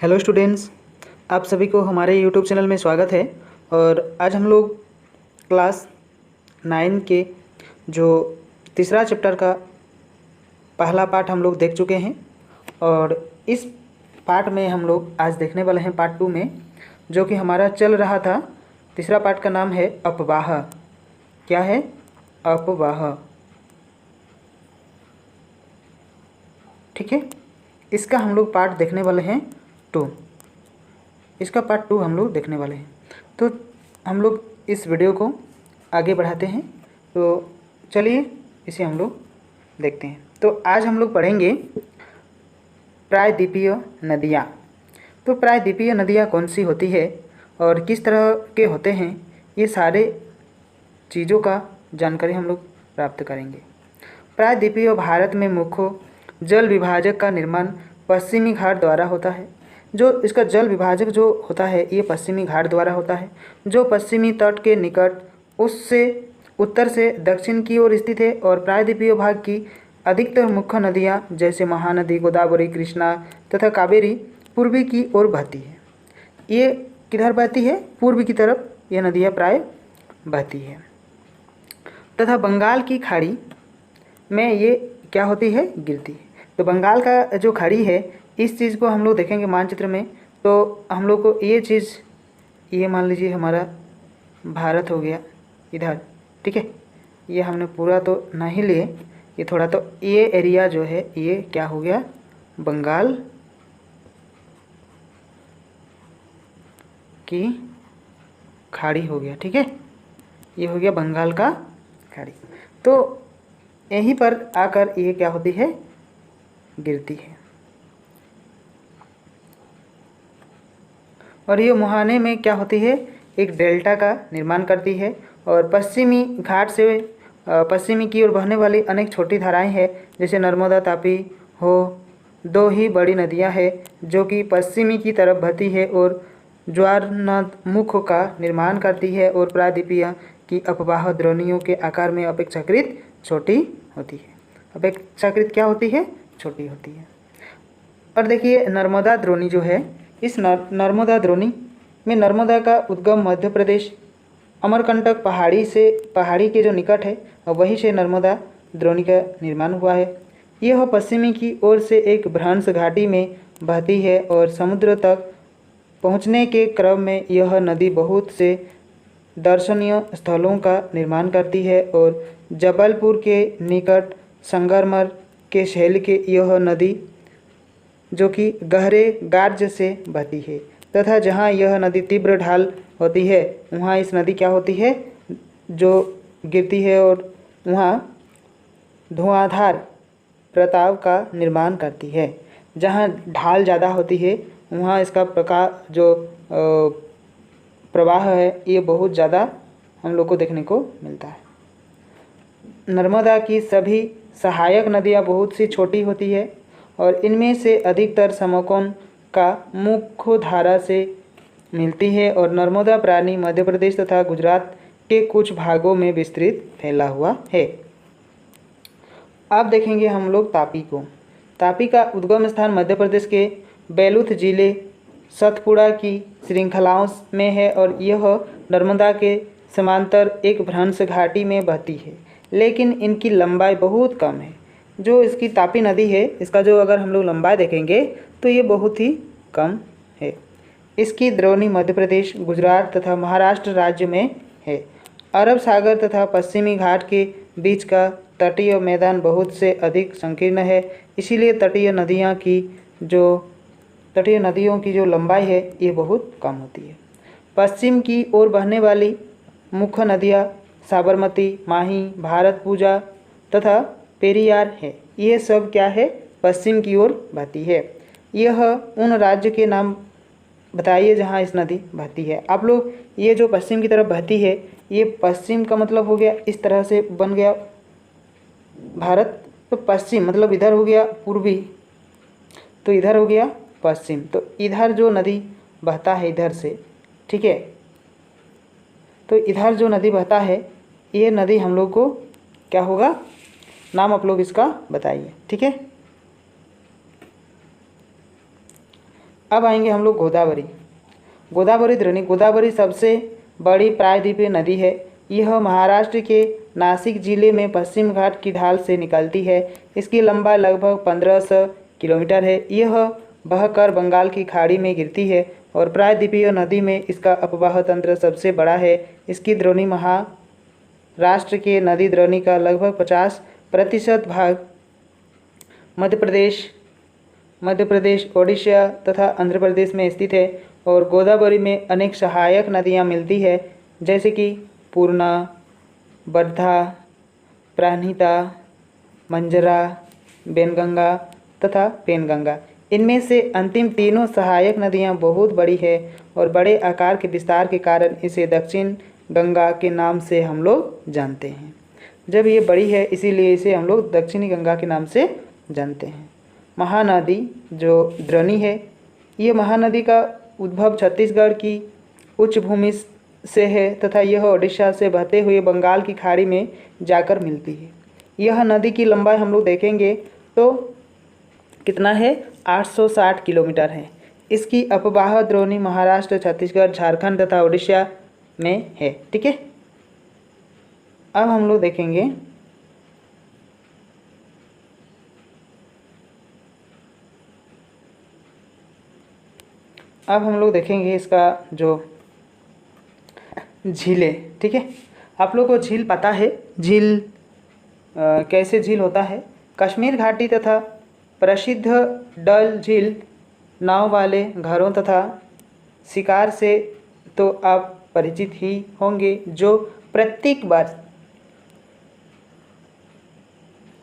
Hello students, आप सभी को हमारे यूट्यूब चैनल में स्वागत है। और आज हम लोग क्लास 9 के जो तीसरा चैप्टर का पहला पार्ट हम लोग देख चुके हैं। और इस पार्ट में हम लोग आज देखने वाले हैं पार्ट 2 में, जो कि हमारा चल रहा था। तीसरा पार्ट का नाम है अपवाह। क्या है? अपवाह। ठीक है, इसका हम लोग पार्ट देखने वाले हैं 2। इसका पार्ट 2 हम लोग देखने वाले हैं। तो हम लोग इस वीडियो को आगे बढ़ाते हैं। तो चलिए इसे हम लोग देखते हैं। तो आज हम लोग पढ़ेंगे प्रायद्वीपीय नदियाँ। तो प्रायद्वीपीय नदियाँ कौन सी होती है और किस तरह के होते हैं, ये सारे चीज़ों का जानकारी हम लोग प्राप्त करेंगे। प्रायद्वीपीय भारत में मुख्य जल विभाजक का निर्माण पश्चिमी घाट द्वारा होता है। जो इसका जल विभाजक जो होता है ये पश्चिमी घाट द्वारा होता है, जो पश्चिमी तट के निकट उससे उत्तर से दक्षिण की ओर स्थित है। और प्रायद्वीपीय भाग की अधिकतर मुख्य नदियाँ जैसे महानदी, गोदावरी, कृष्णा तथा कावेरी पूर्वी की ओर बहती है। ये किधर बहती है? पूर्व की तरफ ये नदियाँ प्राय बहती है। तथा बंगाल की खाड़ी में ये क्या होती है? गिरती है। तो बंगाल का जो खाड़ी है, इस चीज़ को हम लोग देखेंगे मानचित्र में। तो हम लोग को ये चीज़, ये मान लीजिए हमारा भारत हो गया इधर, ठीक है। ये हमने पूरा तो नहीं लिए, ये थोड़ा, तो ये एरिया जो है ये क्या हो गया? बंगाल की खाड़ी हो गया, ठीक है। ये हो गया बंगाल का खाड़ी। तो यहीं पर आकर ये क्या होती है? गिरती है। और ये मुहाने में क्या होती है? एक डेल्टा का निर्माण करती है। और पश्चिमी घाट से पश्चिमी की ओर बहने वाली अनेक छोटी धाराएं हैं, जैसे नर्मदा, तापी हो। दो ही बड़ी नदियां हैं जो कि पश्चिमी की तरफ बहती है और ज्वारनदमुख का निर्माण करती है। और प्रायद्वीपीय की अपवाह द्रोणियों के आकार में अपेक्षाकृत छोटी होती है। अपेक्षाकृत क्या होती है? छोटी होती है। और देखिए नर्मदा द्रोणी जो है, इस नर्मदा द्रोणी में नर्मदा का उद्गम मध्य प्रदेश अमरकंटक पहाड़ी के जो निकट है, और वहीं से नर्मदा द्रोणी का निर्माण हुआ है। यह पश्चिमी की ओर से एक भ्रंश घाटी में बहती है और समुद्र तक पहुंचने के क्रम में यह नदी बहुत से दर्शनीय स्थलों का निर्माण करती है। और जबलपुर के निकट संगमरमर के शैल के यह नदी जो कि गहरे गार्ज से बहती है, तथा जहाँ यह नदी तीव्र ढाल होती है वहाँ इस नदी क्या होती है? जो गिरती है और वहाँ धुआंधार प्रताव का निर्माण करती है। जहाँ ढाल ज़्यादा होती है वहाँ इसका प्रकार जो प्रवाह है ये बहुत ज़्यादा हम लोग को देखने को मिलता है। नर्मदा की सभी सहायक नदियाँ बहुत सी छोटी होती है और इनमें से अधिकतर समकोण का मुख्य धारा से मिलती है। और नर्मदा प्राणी मध्य प्रदेश तथा गुजरात के कुछ भागों में विस्तृत फैला हुआ है। अब देखेंगे हम लोग तापी को। तापी का उद्गम स्थान मध्य प्रदेश के बेलूथ जिले सतपुड़ा की श्रृंखलाओं में है और यह नर्मदा के समांतर एक भ्रंश घाटी में बहती है, लेकिन इनकी लंबाई बहुत कम है। जो इसकी तापी नदी है, इसका जो अगर हम लोग लंबाई देखेंगे तो ये बहुत ही कम है। इसकी द्रोणी मध्य प्रदेश, गुजरात तथा महाराष्ट्र राज्य में है। अरब सागर तथा पश्चिमी घाट के बीच का तटीय मैदान बहुत से अधिक संकीर्ण है, इसीलिए तटीय नदियों की जो लंबाई है ये बहुत कम होती है। पश्चिम की ओर बहने वाली मुख्य नदियाँ साबरमती, माही, भारतपुजा तथा पेरियार है। ये सब क्या है? पश्चिम की ओर बहती है। यह उन राज्य के नाम बताइए जहाँ इस नदी बहती है। आप लोग ये जो पश्चिम की तरफ बहती है, ये पश्चिम का मतलब हो गया इस तरह से बन गया भारत। तो पश्चिम मतलब इधर हो गया पूर्वी, तो इधर हो गया पश्चिम। तो इधर जो नदी बहता है इधर से, ठीक है, तो इधर जो नदी बहता है ये नदी हम लोग को क्या होगा? नाम आप लोग इसका बताइए, ठीक है। अब आएंगे हम लोग गोदावरी। गोदावरी द्रोणी। गोदावरी सबसे बड़ी प्रायद्वीपीय नदी है। यह महाराष्ट्र के नासिक जिले में पश्चिम घाट की ढाल से निकलती है। इसकी लंबाई लगभग 1500 किलोमीटर है। यह बहकर बंगाल की खाड़ी में गिरती है और प्रायद्वीपीय नदी में इसका अपवाह तंत्र सबसे बड़ा है। इसकी द्रोणी महाराष्ट्र के नदी द्रोणी का लगभग 50% भाग मध्य प्रदेश, ओडिशा तथा आंध्र प्रदेश में स्थित है। और गोदावरी में अनेक सहायक नदियाँ मिलती है, जैसे कि पूर्णा, वर्धा, प्राणहिता, मंजरा, बेनगंगा तथा पेनगंगा। इनमें से अंतिम तीनों सहायक नदियाँ बहुत बड़ी है और बड़े आकार के विस्तार के कारण इसे दक्षिण गंगा के नाम से हम लोग जानते हैं। जब ये बड़ी है इसीलिए इसे हम लोग दक्षिणी गंगा के नाम से जानते हैं। महानदी जो द्रोणी है, ये महानदी का उद्भव छत्तीसगढ़ की उच्च भूमि से है तथा यह ओडिशा से बहते हुए बंगाल की खाड़ी में जाकर मिलती है। यह नदी की लंबाई हम लोग देखेंगे तो कितना है, 860 किलोमीटर है। इसकी अपवाह द्रोणी महाराष्ट्र, छत्तीसगढ़, झारखंड तथा ओडिशा में है। ठीक है, अब हम लोग देखेंगे इसका जो झीलें। ठीक है, आप लोग को झील पता है, झील कैसे झील होता है। कश्मीर घाटी तथा प्रसिद्ध डल झील नाव वाले घरों तथा शिकार से तो आप परिचित ही होंगे, जो प्रत्येक बार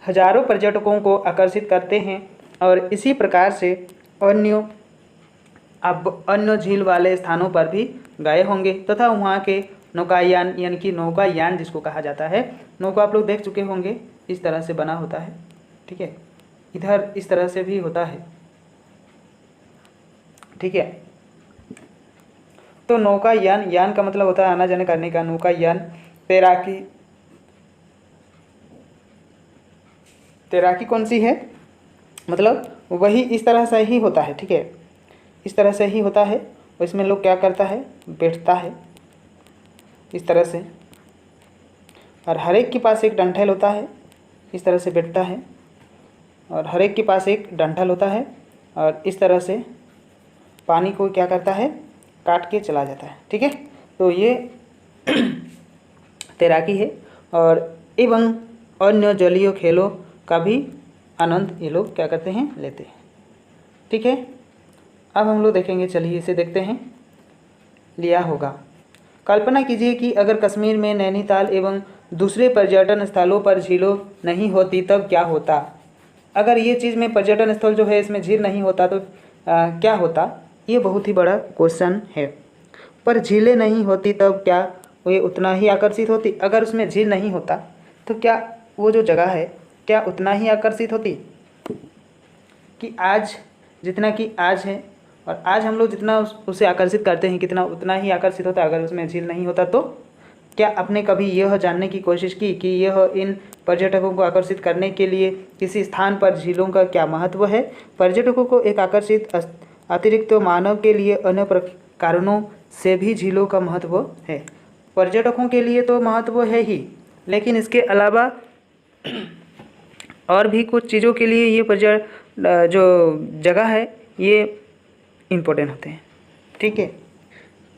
हजारों पर्यटकों को आकर्षित करते हैं। और इसी प्रकार से अन्य झील वाले स्थानों पर भी गए होंगे तथा वहाँ के नौकायान यानी कि नौकायान जिसको कहा जाता है, नौका आप लोग देख चुके होंगे, इस तरह से बना होता है। ठीक है, इधर इस तरह से भी होता है। ठीक है, तो नौकायान, यान का मतलब होता है आना जाने करने का, नौकायान। तैराकी कौन सी है, मतलब वही इस तरह से ही होता है। ठीक है, इस तरह से ही होता है। और इसमें लोग क्या करता है, बैठता है इस तरह से, और हर एक के पास एक डंठल होता है, इस तरह से बैठता है और हर एक के पास एक डंठल होता है और इस तरह से पानी को क्या करता है, काट के चला जाता है। ठीक है, तो ये तैराकी है। और एवं अन्य जलीय खेलों का भी आनंद ये लोग क्या करते हैं, लेते हैं। ठीक है, अब हम लोग देखेंगे, चलिए इसे देखते हैं। लिया होगा। कल्पना कीजिए कि अगर कश्मीर में नैनीताल एवं दूसरे पर्यटन स्थलों पर झीलों नहीं होती तब क्या होता। अगर ये चीज़ में पर्यटन स्थल जो है इसमें झील नहीं होता तो क्या होता, ये बहुत ही बड़ा क्वेश्चन है। पर झीलें नहीं होती तब क्या वो उतना ही आकर्षित होती। अगर उसमें झील नहीं होता तो क्या वो जो जगह है क्या उतना ही आकर्षित होती कि आज जितना कि आज है। और आज हम लोग जितना उसे आकर्षित करते हैं कितना उतना ही आकर्षित होता है। अगर उसमें झील नहीं होता तो क्या आपने कभी यह जानने की कोशिश की कि यह इन पर्यटकों को आकर्षित करने के लिए किसी स्थान पर झीलों का क्या महत्व है। पर्यटकों को एक आकर्षित अतिरिक्त मानव के लिए अन्य कारणों से भी झीलों का महत्व है। पर्यटकों के लिए तो महत्व है ही, लेकिन इसके अलावा और भी कुछ चीज़ों के लिए ये जो जगह है ये इम्पोर्टेंट होते हैं। ठीक है,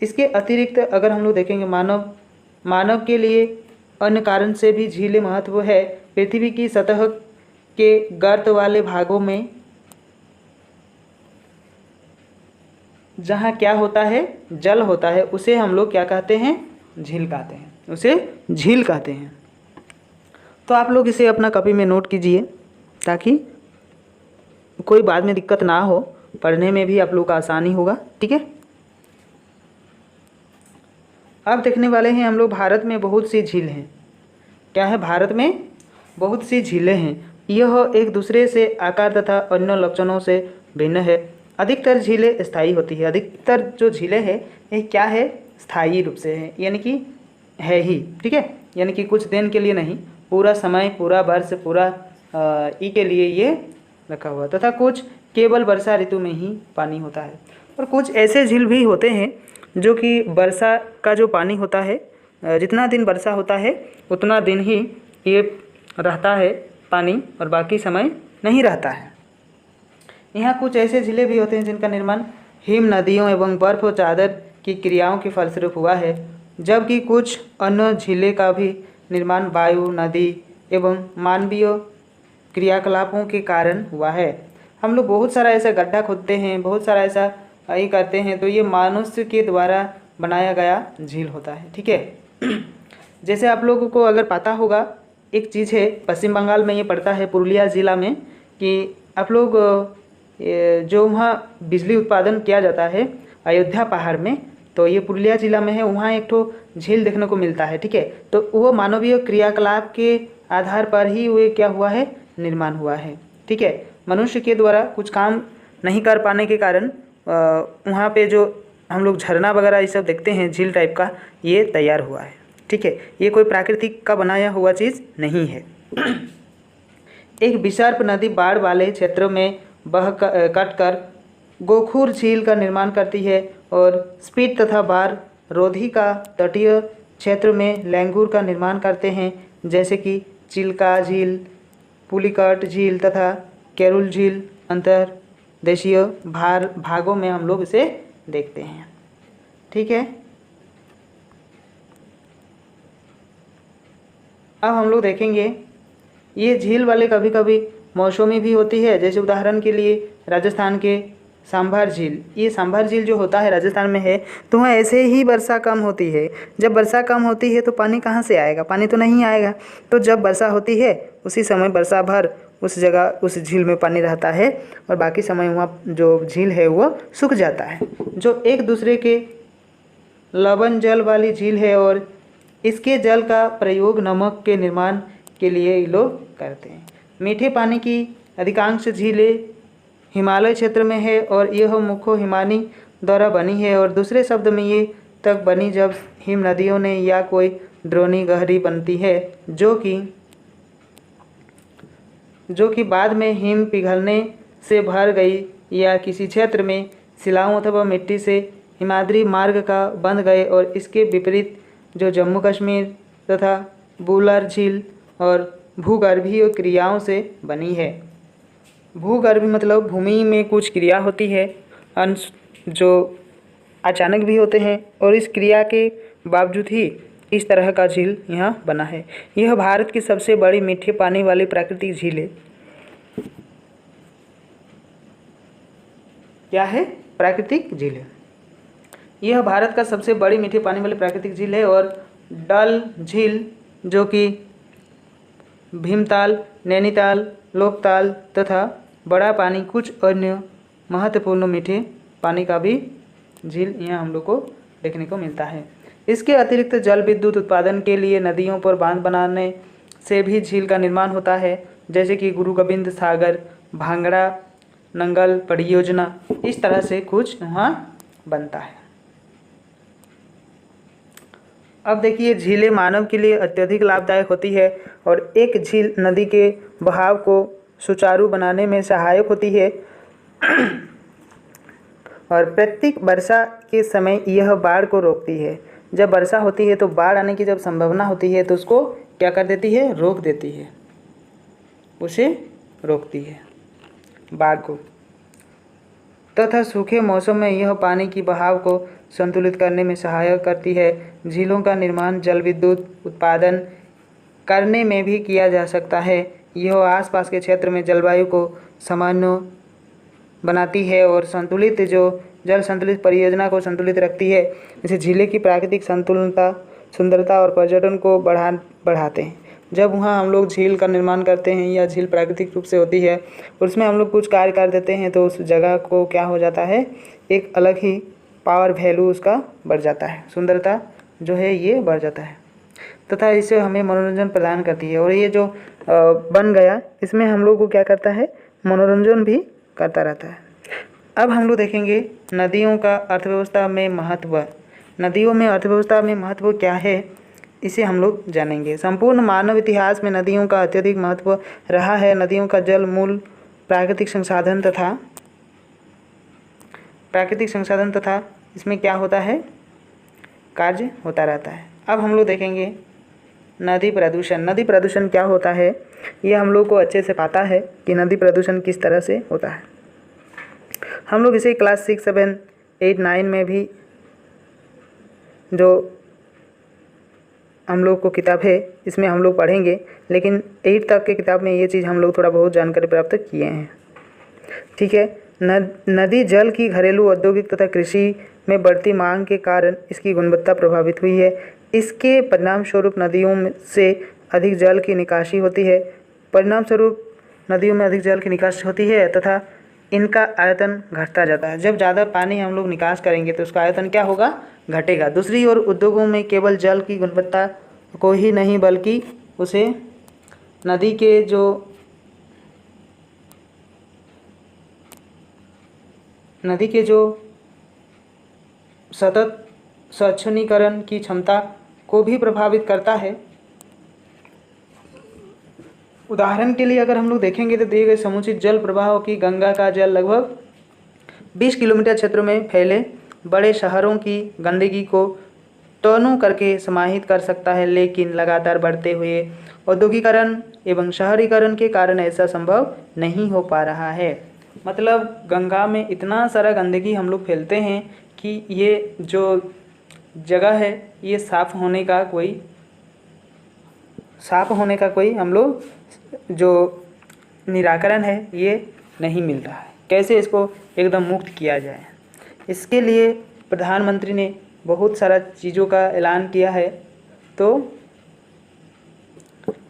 इसके अतिरिक्त अगर हम लोग देखेंगे मानव के लिए अन्य कारण से भी झीलें महत्व है। पृथ्वी की सतह के गर्त वाले भागों में जहाँ क्या होता है, जल होता है, उसे हम लोग क्या कहते हैं, झील कहते हैं, उसे झील कहते हैं। तो आप लोग इसे अपना कॉपी में नोट कीजिए ताकि कोई बाद में दिक्कत ना हो, पढ़ने में भी आप लोग का आसानी होगा। ठीक है, अब देखने वाले हैं हम लोग भारत में बहुत सी झील हैं। क्या है, भारत में बहुत सी झीलें हैं। यह एक दूसरे से आकार तथा अन्य लक्षणों से भिन्न है। अधिकतर झीलें स्थायी होती है। अधिकतर जो झीलें हैं ये क्या है, स्थायी रूप से है, यानी कि है ही। ठीक है, यानी कि कुछ दिन के लिए नहीं, पूरा समय, पूरा वर्ष, पूरा ई के लिए ये रखा हुआ। तथा कुछ केवल वर्षा ऋतु में ही पानी होता है। और कुछ ऐसे झील भी होते हैं जो कि वर्षा का जो पानी होता है, जितना दिन वर्षा होता है उतना दिन ही ये रहता है पानी, और बाकी समय नहीं रहता है। यहाँ कुछ ऐसे झीलें भी होते हैं जिनका निर्माण हिम नदियों एवं बर्फ और चादर की क्रियाओं के फलस्वरूप हुआ है, जबकि कुछ अन्य झीलें का भी निर्माण वायु, नदी एवं मानवीय क्रियाकलापों के कारण हुआ है। हम लोग बहुत सारा ऐसा गड्ढा खोदते हैं, बहुत सारा ऐसा ये करते हैं, तो ये मनुष्य के द्वारा बनाया गया झील होता है। ठीक है। जैसे आप लोगों को अगर पता होगा, एक चीज़ है पश्चिम बंगाल में ये पड़ता है, पुरुलिया ज़िला में, कि आप लोग जो वहाँ बिजली उत्पादन किया जाता है अयोध्या पहाड़ में, तो ये पुरुलिया ज़िला में है, वहाँ एक ठो झील देखने को मिलता है। ठीक है। तो वो मानवीय क्रियाकलाप के आधार पर ही वो क्या हुआ है, निर्माण हुआ है। ठीक है। मनुष्य के द्वारा कुछ काम नहीं कर पाने के कारण वहाँ पे जो हम लोग झरना वगैरह ये सब देखते हैं, झील टाइप का, ये तैयार हुआ है। ठीक है। ये कोई प्राकृतिक का बनाया हुआ चीज़ नहीं है। एक विसर्प नदी बाढ़ वाले क्षेत्रों में बह कटकर गोखुर झील का निर्माण करती है, और स्पीट तथा बार रोधी का तटीय क्षेत्र में लैंगूर का निर्माण करते हैं, जैसे कि चिल्का झील, पुलिकट झील तथा केरुल झील अंतर्देशीय भागों में हम लोग इसे देखते हैं। ठीक है। अब हम लोग देखेंगे ये झील वाले कभी कभी मौसमी भी होती है। जैसे उदाहरण के लिए राजस्थान के सांभर झील, ये सांभर झील जो होता है राजस्थान में है, तो वहाँ ऐसे ही वर्षा कम होती है। जब वर्षा कम होती है तो पानी कहाँ से आएगा, पानी तो नहीं आएगा। तो जब वर्षा होती है उसी समय वर्षा भर उस जगह उस झील में पानी रहता है, और बाकी समय वहाँ जो झील है वो सूख जाता है। जो एक दूसरे के लवण जल वाली झील है, और इसके जल का प्रयोग नमक के निर्माण के लिए ये लोग करते हैं। मीठे पानी की अधिकांश झीलें हिमालय क्षेत्र में है, और यह मुख्य हिमानी द्वारा बनी है, और दूसरे शब्द में ये तक बनी जब हिम नदियों ने या कोई द्रोणी गहरी बनती है, जो कि बाद में हिम पिघलने से भर गई, या किसी क्षेत्र में शिलाओं अथवा मिट्टी से हिमाद्री मार्ग का बन गए। और इसके विपरीत जो जम्मू कश्मीर तथा बुलर झील और भूगर्भीय क्रियाओं से बनी है। भूगर्भ मतलब भूमि में कुछ क्रिया होती है, अंश जो अचानक भी होते हैं, और इस क्रिया के बावजूद ही इस तरह का झील यहाँ बना है। यह भारत की सबसे बड़ी मीठे पानी वाली प्राकृतिक झील है। क्या है? प्राकृतिक झील है। यह भारत का सबसे बड़ी मीठे पानी वाली प्राकृतिक झील है। और डल झील जो कि भीमताल, नैनीताल, लोकताल तथा बड़ा पानी कुछ अन्य महत्वपूर्ण मीठे पानी का भी झील यहाँ हम लोग को देखने को मिलता है। इसके अतिरिक्त जल विद्युत उत्पादन के लिए नदियों पर बांध बनाने से भी झील का निर्माण होता है, जैसे कि गुरु गोबिंद सागर, भांगड़ा नंगल परियोजना। इस तरह से कुछ वहाँ बनता है। अब देखिए, झीलें मानव के लिए अत्यधिक लाभदायक होती है, और एक झील नदी के बहाव को सुचारू बनाने में सहायक होती है। और प्रत्येक वर्षा के समय यह बाढ़ को रोकती है। जब वर्षा होती है तो बाढ़ आने की जब संभावना होती है तो उसको क्या कर देती है? रोक देती है, उसे रोकती है बाढ़ को। तथा सूखे मौसम में यह पानी की बहाव को संतुलित करने में सहायक करती है। झीलों का निर्माण जल विद्युत उत्पादन करने में भी किया जा सकता है। यह आसपास के क्षेत्र में जलवायु को सामान्य बनाती है और संतुलित जो जल संतुलित परियोजना को संतुलित रखती है। जैसे झीलें की प्राकृतिक संतुलनता, सुंदरता और पर्यटन को बढ़ाते हैं। जब वहाँ हम लोग झील का निर्माण करते हैं या झील प्राकृतिक रूप से होती है, उसमें हम लोग कुछ कार्य कर देते हैं तो उस जगह को क्या हो जाता है, एक अलग ही पावर वैल्यू उसका बढ़ जाता है, सुंदरता जो है ये बढ़ जाता है, तथा इससे हमें मनोरंजन प्रदान करती है। और ये जो बन गया इसमें हम लोग को क्या करता है, मनोरंजन भी करता रहता है। अब हम लोग देखेंगे नदियों का अर्थव्यवस्था में महत्व। नदियों में अर्थव्यवस्था में महत्व क्या है, इसे हम लोग जानेंगे। संपूर्ण मानव इतिहास में नदियों का अत्यधिक महत्व रहा है। नदियों का जल मूल प्राकृतिक संसाधन तथा प्राकृतिक संसाधन तथा इसमें क्या होता है, कार्य होता रहता है। अब हम लोग देखेंगे नदी प्रदूषण। नदी प्रदूषण क्या होता है, ये हम लोग को अच्छे से पता है कि नदी प्रदूषण किस तरह से होता है। हम लोग इसे क्लास 6, 7, 8, 9 में भी जो हम लोग को किताब है इसमें हम लोग पढ़ेंगे, लेकिन 8 तक के किताब में ये चीज़ हम लोग थोड़ा बहुत जानकारी प्राप्त किए हैं। ठीक है। नदी जल की घरेलू, औद्योगिक तथा कृषि में बढ़ती मांग के कारण इसकी गुणवत्ता प्रभावित हुई है। इसके परिणाम स्वरूप नदियों से अधिक जल की निकासी होती है। परिणाम स्वरूप नदियों में अधिक जल की निकासी होती है तथा इनका आयतन घटता जाता है। जब ज़्यादा पानी हम लोग निकास करेंगे तो उसका आयतन क्या होगा, घटेगा। दूसरी ओर उद्योगों में केवल जल की गुणवत्ता को ही नहीं बल्कि उसे नदी के जो सतत स्वच्छनीकरण की क्षमता को भी प्रभावित करता है। उदाहरण के लिए अगर हम लोग देखेंगे तो दिए गए समुचित जल प्रवाह की गंगा का जल लगभग 20 किलोमीटर क्षेत्र में फैले बड़े शहरों की गंदगी को टर्नों करके समाहित कर सकता है, लेकिन लगातार बढ़ते हुए औद्योगिकरण एवं शहरीकरण के कारण ऐसा संभव नहीं हो पा रहा है। मतलब गंगा में इतना सारा गंदगी हम लोग फैलते हैं कि ये जो जगह है ये साफ़ होने का कोई हम लोग जो निराकरण है ये नहीं मिल रहा है। कैसे इसको एकदम मुक्त किया जाए, इसके लिए प्रधानमंत्री ने बहुत सारा चीज़ों का ऐलान किया है। तो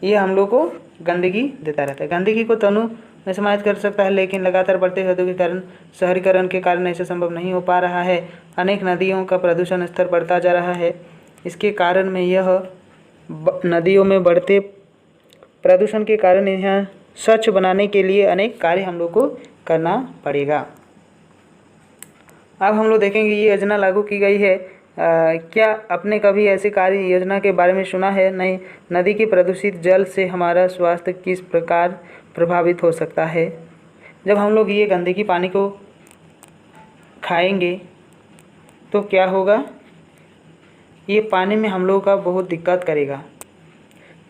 ये हम लोग को गंदगी देता रहता है। गंदगी को तनु में समाहित कर सकता है, लेकिन लगातार बढ़ते हुए औद्योगिकरण शहरीकरण के कारण ऐसा संभव नहीं हो पा रहा है। अनेक नदियों का प्रदूषण स्तर बढ़ता जा रहा है। इसके कारण में यह नदियों में बढ़ते प्रदूषण के कारण यह स्वच्छ बनाने के लिए अनेक कार्य हम लोग को करना पड़ेगा। अब हम लोग देखेंगे ये योजना लागू की गई है। क्या आपने कभी ऐसी कार्य योजना के बारे में सुना है? नहीं। नदी के प्रदूषित जल से हमारा स्वास्थ्य किस प्रकार प्रभावित हो सकता है? जब हम लोग ये गंदगी पानी को खाएंगे तो क्या होगा, ये पानी में हम लोग का बहुत दिक्कत करेगा।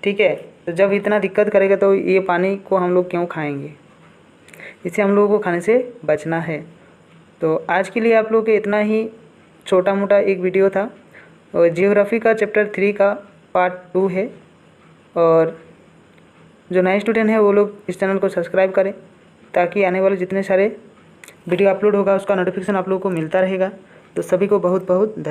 ठीक है। तो जब इतना दिक्कत करेगा तो ये पानी को हम लोग क्यों खाएंगे? इसे हम लोगों को खाने से बचना है। तो आज के लिए आप लोग के इतना ही छोटा मोटा एक वीडियो था। और जियोग्राफी का चैप्टर 3 का पार्ट 2 है। और जो नए स्टूडेंट हैं वो लोग इस चैनल को सब्सक्राइब करें ताकि आने वाले जितने सारे वीडियो अपलोड होगा उसका नोटिफिकेशन आप लोगों को मिलता रहेगा। तो सभी को बहुत बहुत धन्यवाद।